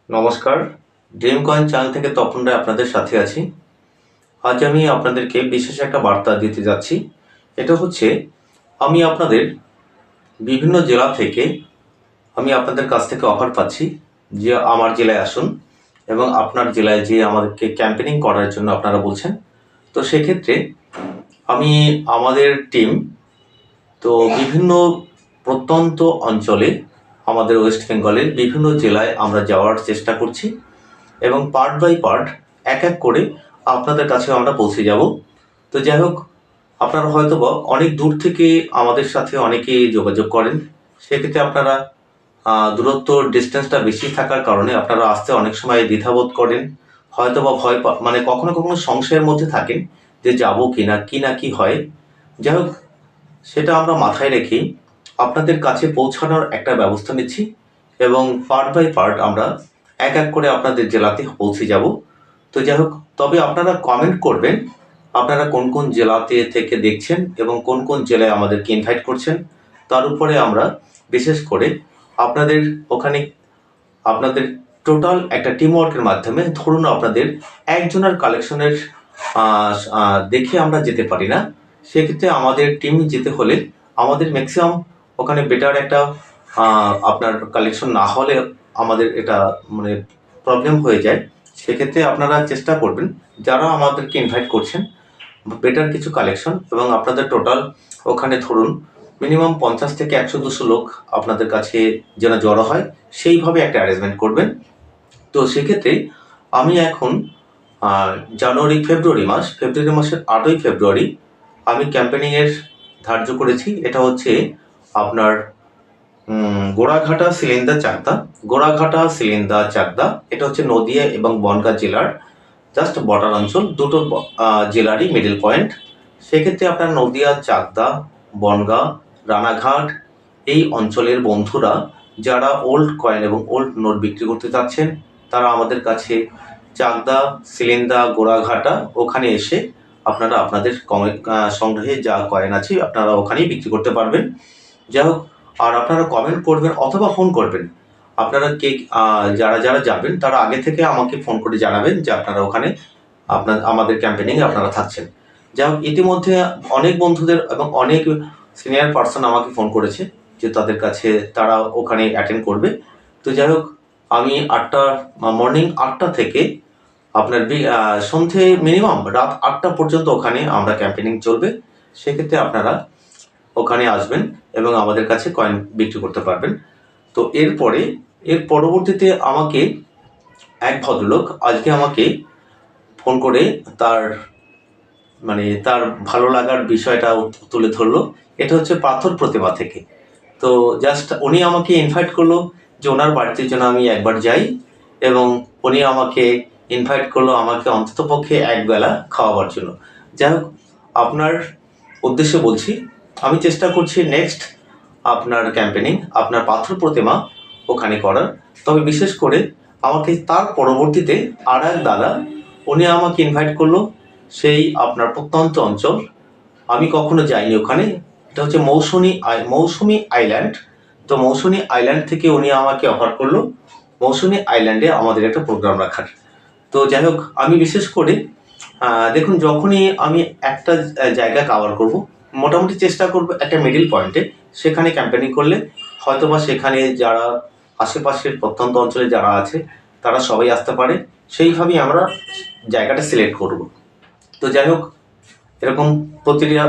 নমস্কার, dream coin channel থেকে তপন রায় আপনাদের সাথে আছি। আজ আমি আপনাদেরকে বিশেষ একটা বার্তা দিতে যাচ্ছি। এটা হচ্ছে আমি আপনাদের বিভিন্ন জেলা থেকে আমি আপনাদের কাছ থেকে অফার পাচ্ছি যে আমার জেলায় আসুন এবং আপনার জেলায় যে আমাদেরকে ক্যাম্পেনিং করার জন্য আপনারা বলছেন। তো সেক্ষেত্রে আমি আমাদের টিম তো বিভিন্ন প্রত্যন্ত অঞ্চলে আমাদের ওয়েস্ট বেঙ্গলের বিভিন্ন জেলায় আমরা যাওয়ার চেষ্টা করছি এবং পার্ট বাই পার্ট এক এক করে আপনাদের কাছে আমরা পৌঁছে যাব। তো যাই হোক, আপনারা হয়তো বা অনেক দূর থেকে আমাদের সাথে অনেকেই যোগাযোগ করেন। সেক্ষেত্রে আপনারা দূরত্ব ডিস্টেন্সটা বেশি থাকার কারণে আপনারা আসতে অনেক সময় দ্বিধাবোধ করেন, হয়তো বা মানে কখনো কখনো সংশয়ের মধ্যে থাকেন যে যাবো কিনা কি না কি হয়। যাই হোক, সেটা আমরা মাথায় রেখেই আপনাদের কাছে পৌঁছানোর একটা ব্যবস্থা নিচ্ছি এবং পার্ট বাই পার্ট আমরা এক এক করে আপনাদের জেলাতে পৌঁছে যাব। তো যাই হোক, তবে আপনারা কমেন্ট করবেন আপনারা কোন কোন জেলাতে থেকে দেখছেন এবং কোন কোন জেলায় আমাদেরকে ইনভাইট করছেন। তার উপরে আমরা বিশেষ করে আপনাদের ওখানে আপনাদের টোটাল একটা টিম ওয়ার্কের মাধ্যমে, ধরুন আপনাদের একজনের কালেকশনের দেখে আমরা যেতে পারি না। সেক্ষেত্রে আমাদের টিম যেতে হলে আমাদের ম্যাক্সিমাম ওখানে বেটার একটা আপনার কালেকশন না হলে আমাদের এটা মানে প্রবলেম হয়ে যায়। সেক্ষেত্রে আপনারা চেষ্টা করবেন যারা আমাদেরকে ইনভাইট করছেন বেটার কিছু কালেকশন, এবং আপনাদের টোটাল ওখানে ধরুন মিনিমাম 50 থেকে 100-200 লোক আপনাদের কাছে যেন জড়ো হয়, সেইভাবে একটা অ্যারেঞ্জমেন্ট করবেন। তো সেক্ষেত্রে আমি এখন ফেব্রুয়ারি মাসের 8ই ফেব্রুয়ারি আমি ক্যাম্পেনিংয়ের ধার্য করেছি। এটা হচ্ছে আপনার গোড়াঘাটা সিলিন্দা চাকদা। এটা হচ্ছে নদিয়া এবং বনগাঁ জেলার জাস্ট বর্ডার অঞ্চল, দুটো জেলারই মিডল পয়েন্ট। সেক্ষেত্রে আপনার নদিয়া, চাকদা, বনগাঁ, রানাঘাট এই অঞ্চলের বন্ধুরা যারা ওল্ড কয়েন এবং ওল্ড নোট বিক্রি করতে চাচ্ছেন তারা আমাদের কাছে চাকদা, সিলিন্দা, গোড়াঘাটা ওখানে এসে আপনারা আপনাদের সংগ্রহে যা কয়েন আছে আপনারা ওখানেই বিক্রি করতে পারবেন। যাই হোক, আর আপনারা কমেন্ট করবেন অথবা ফোন করবেন। আপনারা যারা যারা যাবেন তারা আগে থেকে আমাকে ফোন করে জানাবেন যে আপনারা ওখানে আমাদের ক্যাম্পেনিংয়ে আপনারা থাকছেন। যাই হোক, ইতিমধ্যে অনেক বন্ধুদের এবং অনেক সিনিয়র পার্সন আমাকে ফোন করেছে যে তাদের কাছে তারা ওখানে অ্যাটেন্ড করবে। তো যাই হোক, আমি মর্নিং 8টা থেকে আপনার সন্ধে মিনিমাম রাত 8টা পর্যন্ত ওখানে আমরা ক্যাম্পেনিং চলবে। সেক্ষেত্রে আপনারা ওখানে আসবেন এবং আমাদের কাছে কয়েন বিক্রি করতে পারবেন। তো এর পরবর্তীতে আমাকে এক ভদ্রলোক আজকে আমাকে ফোন করে তার ভালো লাগার বিষয়টা তুলে ধরলো। এটা হচ্ছে পাথর প্রতিমা থেকে। তো জাস্ট উনি আমাকে ইনভাইট করলো যে ওনার বাড়িতে যেন আমি একবার যাই, এবং উনি আমাকে ইনভাইট করলো আমাকে অন্ততপক্ষে একবেলা খাওয়াবার জন্য। যাই হোক, আপনার উদ্দেশ্যে বলছি, আমি চেষ্টা করছি নেক্সট আপনার ক্যাম্পেনিং আপনার পাথর প্রতিমা ওখানে করার। তবে বিশেষ করে আমাকে তার পরবর্তীতে আর এক দাদা উনি আমাকে ইনভাইট করলো সেই আপনার প্রত্যন্ত অঞ্চল, আমি কখনো যাইনি ওখানে। এটা হচ্ছে মৌসুমী আইল্যান্ড। তো মৌসুমী আইল্যান্ড থেকে উনি আমাকে অফার করলো মৌসুমী আইল্যান্ডে আমাদের একটা প্রোগ্রাম রাখার। তো যাই হোক, আমি বিশেষ করে দেখুন, যখনই আমি একটা জায়গা কভার করব মোটামুটি চেষ্টা করব একটা মিডিল পয়েন্টে সেখানে ক্যাম্পেনিং করলে হয়তোবা সেখানে যারা আশেপাশের প্রত্যন্ত অঞ্চলে যারা আছে তারা সবাই আসতে পারে, সেইভাবেই আমরা জায়গাটা সিলেক্ট করব। তো যাই হোক, এরকম প্রতিটা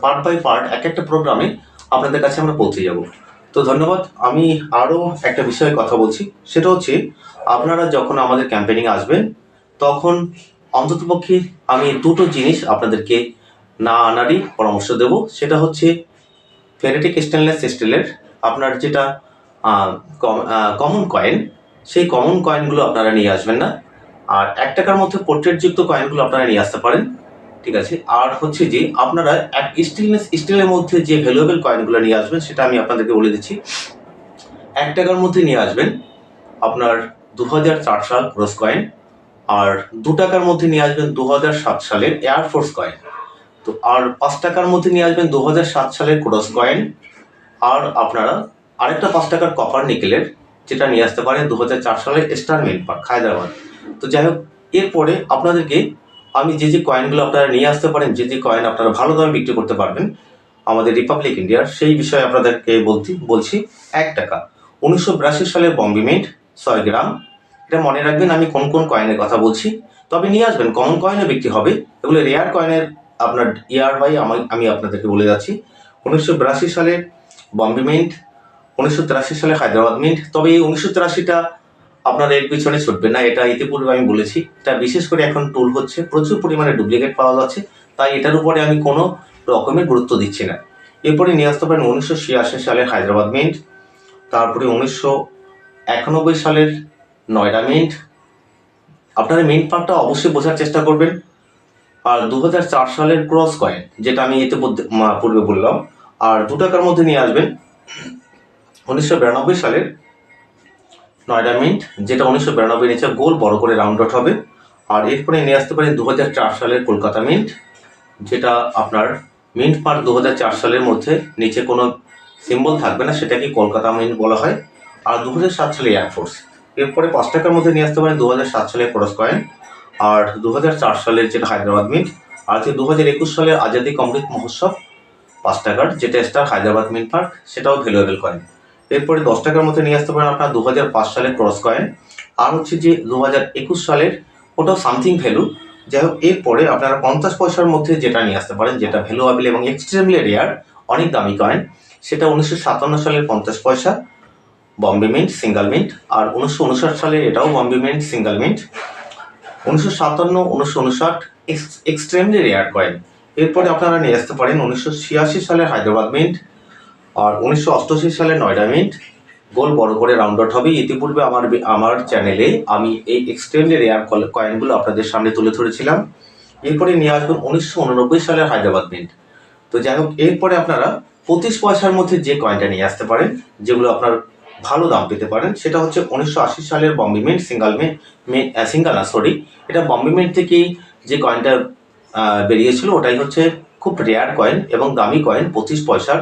পার্ট বাই পার্ট এক একটা প্রোগ্রামে আপনাদের কাছে আমরা পৌঁছে যাব। তো ধন্যবাদ। আমি আরও একটা বিষয়ে কথা বলছি, সেটা হচ্ছে আপনারা যখন আমাদের ক্যাম্পেনিং আসবেন তখন অন্ততপক্ষে আমি দুটো জিনিস আপনাদেরকে না আনারই পরামর্শ দেব। সেটা হচ্ছে ফেরিটিক স্টেনলেস স্টিলের আপনার যেটা কমন কয়েন, সেই কমন কয়েনগুলো আপনারা নিয়ে আসবেন না। আর 1 টাকার মধ্যে পোর্ট্রেটযুক্ত কয়েনগুলো আপনারা নিয়ে আসতে পারেন, ঠিক আছে। আর হচ্ছে যে আপনারা স্টিলের মধ্যে যে ভ্যালুয়েবল কয়েনগুলো নিয়ে আসবেন সেটা আমি আপনাদেরকে বলে দিচ্ছি। 1 টাকার মধ্যে নিয়ে আসবেন আপনার 2004 সাল ক্রস কয়েন, আর 2 টাকার মধ্যে নিয়ে আসবেন 2007 সালের এয়ারফোর্স কয়েন। তো আর 5 টাকার মধ্যে নিয়ে আসবেন 2007 সালের ক্রস কয়েন, আর আপনারা আরেকটা 5 টাকার কপার নিকেলের যেটা নিয়ে আসতে পারেন 2004 সালে স্টার মিন্ট পার্ক হায়দ্রাবাদ। তো যাই হোক, এরপরে আপনাদেরকে আমি যে কয়েনগুলো আপনারা নিয়ে আসতে পারেন, যে কয়েন আপনারা ভালো দামে বিক্রি করতে পারবেন আমাদের রিপাবলিক ইন্ডিয়ার, সেই বিষয়ে আপনাদেরকে বলছি। 1 টাকা 1982 সালের বম্বে মিন্ট 6 গ্রাম। এটা মনে রাখবেন আমি কোন কোন কয়েনের কথা বলছি, তবে নিয়ে আসবেন। কমন কয়েনও বিক্রি হবে, এগুলো রেয়ার কয়েনের আপনার ইয়ার বাই আমি আপনাদেরকে বলে যাচ্ছি। 1982 সালের বম্বে মিন্ট, 1983 সালে হায়দ্রাবাদ মিন্ট। তবে এই 1983টা আপনারা এর পিছনে ছুটবেন না, এটা ইতিপূর্বে আমি বলেছি। এটা বিশেষ করে এখন টুল হচ্ছে, প্রচুর পরিমাণে ডুপ্লিকেট পাওয়া যাচ্ছে, তাই এটার উপরে আমি কোনো রকমের গুরুত্ব দিচ্ছি না। এরপরে নিয়ে আসতে পারেন 1986 সালের হায়দ্রাবাদ মিন্ট, তারপরে 1991 সালের নয়ডা মিন্ট। আপনারা মিন্ট পার্কটা অবশ্যই বোঝার চেষ্টা করবেন। আর 2004 সালের ক্রস কয়েন, যেটা আমি পূর্বে বললাম। আর 2 টাকার মধ্যে নিয়ে আসবেন 1992 সালের নয়ডা মিন্ট, যেটা 1992 নিচে গোল বড় করে রাউন্ড ডট হবে। আর এরপরে নিয়ে আসতে পারেন 2004 সালের কলকাতা মিন্ট, যেটা আপনার মিন্ট পার্ক 2004 সালের মধ্যে নিচে কোনো সিম্বল থাকবে না, সেটাকে কলকাতা মিন্ট বলা হয়। আর 2007 সালে এয়ারফোর্স। এরপরে 5 টাকার মধ্যে নিয়ে আসতে পারেন 2007 সালের ক্রস কয়েন, আর 2004 সালের যেটা হায়দ্রাবাদ মিন্ট, আর 2021 সালের আজাদি অমৃত মহোৎসব 5 টাকার, যেটা স্টার হায়দ্রাবাদ মিন্ট পার্ক, সেটাও ভ্যালুয়েবল কয়েন। এরপরে 10 টাকার মধ্যে নিয়ে আসতে পারেন আপনার 2005 সালের ক্রস কয়েন, আর হচ্ছে যে 2021 সালের, ওটাও সামথিং ভ্যালু। যাই হোক, এরপরে আপনারা 50 পয়সার মধ্যে যেটা নিয়ে আসতে পারেন, যেটা ভ্যালুয়েবল এবং এক্সট্রিমলি রেয়ার, অনেক দামি কয়েন, সেটা 1957 সালের 50 পয়সা বম্বে মিন্ট সিঙ্গেল মিন্ট। আর 1959 সালের এটাও Bombay mint single mint. 1957, 1959 extremely rare coin. এরপরে আপনারা নিয়ে আসতে পারেন 1986 সালের হায়দ্রাবাদ মিন্ট, আর 1988 সালের নয়ডা মিন্ট, গোল বড় করে রাউন্ড আউট হবে। ইতিপূর্বে আমার চ্যানেলে আমি এই এক্সট্রিমলি রেয়ার কয়েনগুলো আপনাদের সামনে তুলে ধরেছিলাম। এরপরে নিয়ে আসবেন 1989 সালের হায়দ্রাবাদ মিন্ট। তো যাই হোক, এরপরে আপনারা 25 পয়সার মধ্যে যে কয়েনটা নিয়ে আসতে পারেন, যেগুলো আপনার ভালো দাম পেতে পারেন, সেটা হচ্ছে 1980 সালের বম্বে মিন্ট এটা বম্বে মিন্ট থেকেই যে কয়েনটা বেরিয়েছিল, ওটাই হচ্ছে খুব রেয়ার কয়েন এবং দামি কয়েন, 25 পয়সার।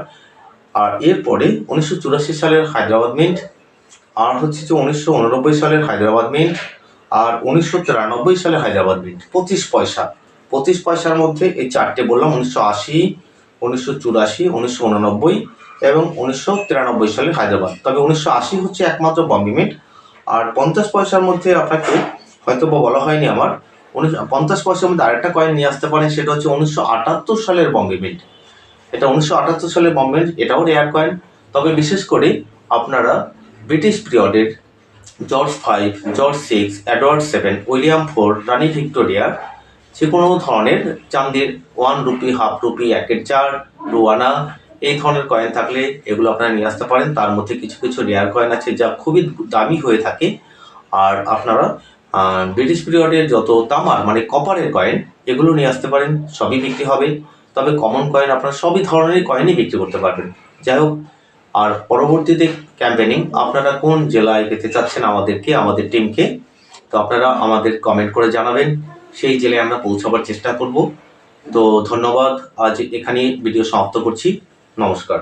আর এরপরে 1984 সালের হায়দ্রাবাদ মিন্ট, আর হচ্ছে যে 1989 সালের হায়দ্রাবাদ মিন্ট, আর 1993 সালের হায়দ্রাবাদ মিন্ট 25 পয়সা। 25 পয়সার মধ্যে এই চারটে বললাম, 1980, 1984, 1989 এবং 1993 সালের হায়দ্রাবাদ। তবে 1980 হচ্ছে একমাত্র বম্বে মিন্ট। আর 50 পয়সার মধ্যে আপনাকে হয়তো বলা হয়নি আমার, 50 পয়সার মধ্যে আরেকটা কয়েন নিয়ে আসতে পারেন, সেটা হচ্ছে 1978 সালের বম্বে মিন্ট। এটা 1978 সালের বম্বে মিন্ট, এটাও রেয়ার কয়েন। তবে বিশেষ করে আপনারা ব্রিটিশ পিরিয়ডের জর্জ 5, জর্জ 6, এডওয়ার্ড 7, উইলিয়াম 4, রানী ভিক্টোরিয়া, যে কোনো ধরনের চাঁদির 1 রুপি, হাফ রুপি, 1/4, 2 আনা, এই ধরনের কয়েন থাকলে এগুলো আপনারা নিয়ে আসতে পারেন। তার মধ্যে কিছু কিছু রেয়ার কয়েন আছে যা খুবই দামি হয়ে থাকে। আর আপনারা ব্রিটিশ পিরিয়ডের যত তামার মানে কপারের কয়েন, এগুলো নিয়ে আসতে পারেন, সবই বিক্রি হবে। তবে কমন কয়েন আপনারা সবই ধরনের কয়েনই বিক্রি করতে পারবেন। যাই হোক, আর পরবর্তীতে ক্যাম্পেনিং আপনারা কোন জেলায় পেতে চাচ্ছেন আমাদের টিমকে, তো আপনারা আমাদের কমেন্ট করে জানাবেন, সেই জেলায় আমরা পৌঁছাবার চেষ্টা করব। তো ধন্যবাদ, আজ এখানেই ভিডিও সমাপ্ত করছি। নমস্কার।